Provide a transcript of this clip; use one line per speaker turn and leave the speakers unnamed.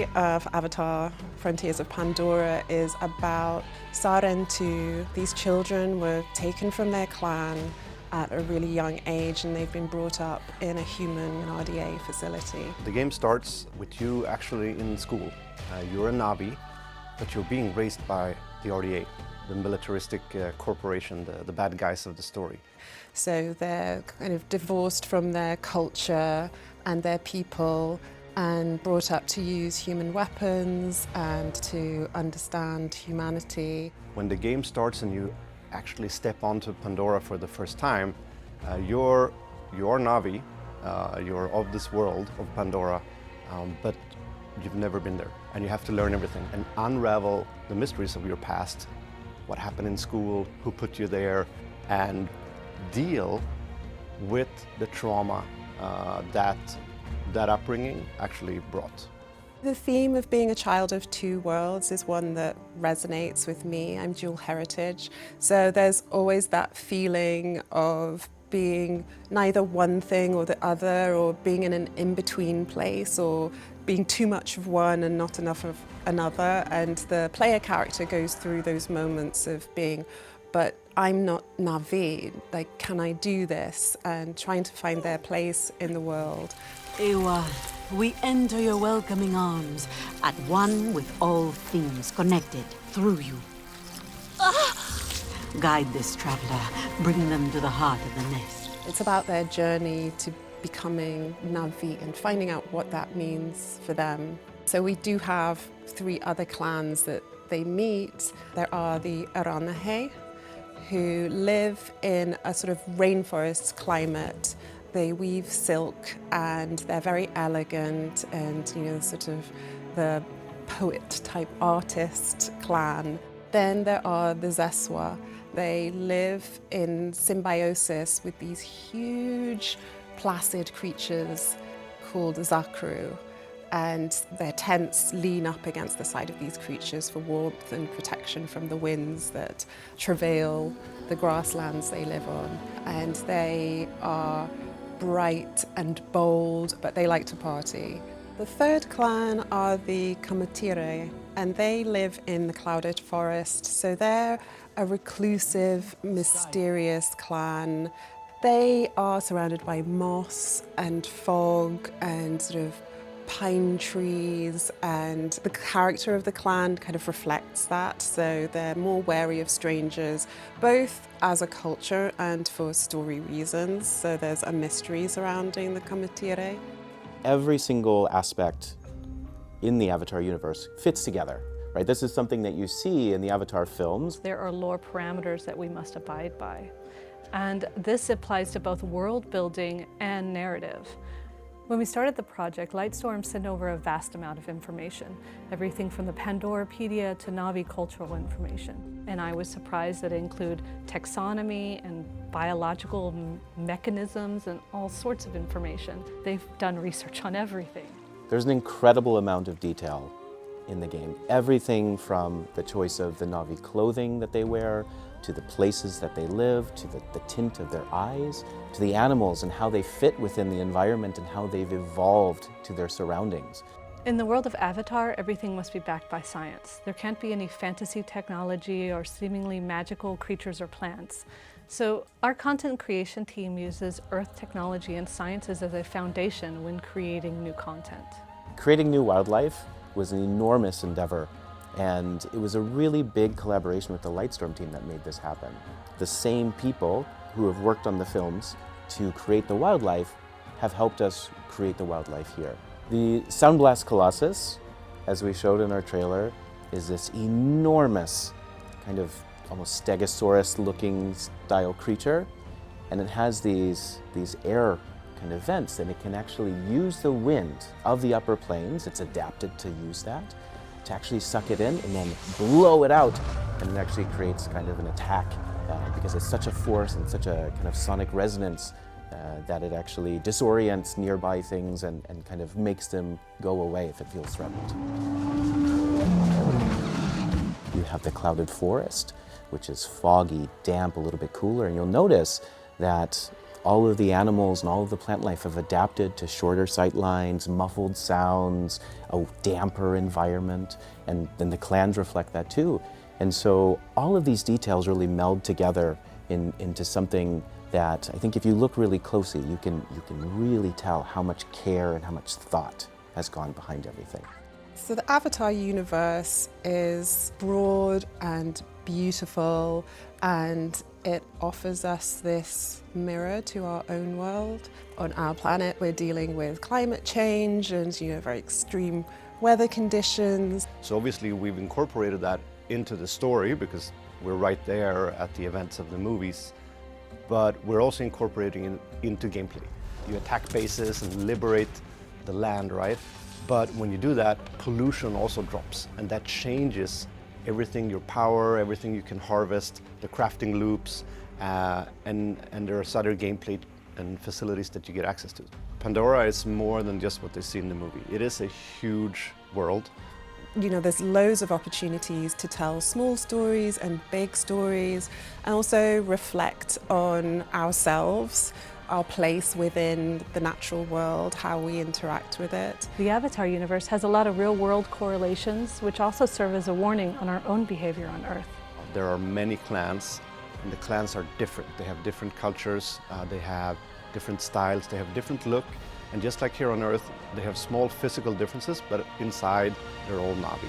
story of Avatar: Frontiers of Pandora is about Sarentu. These children were taken from their clan at a really young age, and they've been brought up in a human RDA facility.
The game starts with you actually in school. You're a Navi, but you're being raised by the RDA, the militaristic corporation, the bad guys of the story.
So they're kind of divorced from their culture and their people and brought up to use human weapons and to understand humanity.
When the game starts and you actually step onto Pandora for the first time, you're Navi, you're of this world of Pandora, but you've never been there. And you have to learn everything and unravel the mysteries of your past, what happened in school, who put you there, and deal with the trauma that upbringing actually brought.
The theme of being a child of two worlds is one that resonates with me. I'm dual heritage, so there's always that feeling of being neither one thing or the other, or being in an in-between place, or being too much of one and not enough of another. And the player character goes through those moments of being, but I'm not Navi, like, can I do this? And trying to find their place in the world.
Ewa, we enter your welcoming arms, at one with all things connected through you. Guide this traveler, bring them to the heart of the nest.
It's about their journey to becoming Navi and finding out what that means for them. So we do have 3 other clans that they meet. There are the Aranahe, who live in a sort of rainforest climate. They weave silk and they're very elegant and, you know, sort of the poet type artist clan. Then there are the Zeswa. They live in symbiosis with these huge placid creatures called Zakru, and their tents lean up against the side of these creatures for warmth and protection from the winds that travail the grasslands they live on. And they are bright and bold, but they like to party. The third clan are the Kamatire, and they live in the clouded forest, so they're a reclusive, mysterious clan. They are surrounded by moss and fog and sort of pine trees, and the character of the clan kind of reflects that, so they're more wary of strangers, both as a culture and for story reasons. So there's a mystery surrounding the Kamatire.
Every single aspect in the Avatar universe fits together, right? This is something that you see in the Avatar films.
There are lore parameters that we must abide by, and this applies to both world building and narrative. When we started the project, Lightstorm sent over a vast amount of information, everything from the Pandorapedia to Navi cultural information. And I was surprised that it included taxonomy and biological mechanisms and all sorts of information. They've done research on everything.
There's an incredible amount of detail in the game. Everything from the choice of the Navi clothing that they wear, to the places that they live, to the tint of their eyes, to the animals and how they fit within the environment and how they've evolved to their surroundings.
In the world of Avatar, everything must be backed by science. There can't be any fantasy technology or seemingly magical creatures or plants. So our content creation team uses Earth technology and sciences as a foundation when creating new content.
Creating new wildlife was an enormous endeavor, and it was a really big collaboration with the Lightstorm team that made this happen. The same people who have worked on the films to create the wildlife have helped us create the wildlife here. The Soundblast Colossus, as we showed in our trailer, is this enormous kind of almost Stegosaurus-looking style creature, and it has these air kind of vents, and it can actually use the wind of the upper plains. It's adapted to use that, to actually suck it in and then blow it out, and it actually creates kind of an attack because it's such a force and such a kind of sonic resonance that it actually disorients nearby things and kind of makes them go away if it feels threatened. You have the clouded forest, which is foggy, damp, a little bit cooler, and you'll notice that all of the animals and all of the plant life have adapted to shorter sight lines, muffled sounds, a damper environment, and then the clans reflect that too. And so all of these details really meld together into something that I think if you look really closely, you can really tell how much care and how much thought has gone behind everything.
So the Avatar universe is broad and beautiful, and it offers us this mirror to our own world. On our planet, we're dealing with climate change and, very extreme weather conditions.
So obviously we've incorporated that into the story because we're right there at the events of the movies, but we're also incorporating it into gameplay. You attack bases and liberate the land, right? But when you do that, pollution also drops, and that changes everything, your power, everything you can harvest, the crafting loops, and there's other gameplay and facilities that you get access to. Pandora is more than just what they see in the movie. It is a huge world.
There's loads of opportunities to tell small stories and big stories, and also reflect on ourselves, our place within the natural world, how we interact with it.
The Avatar universe has a lot of real-world correlations, which also serve as a warning on our own behavior on Earth.
There are many clans, and the clans are different. They have different cultures, they have different styles, they have different look, and just like here on Earth, they have small physical differences, but inside they're all Na'vi.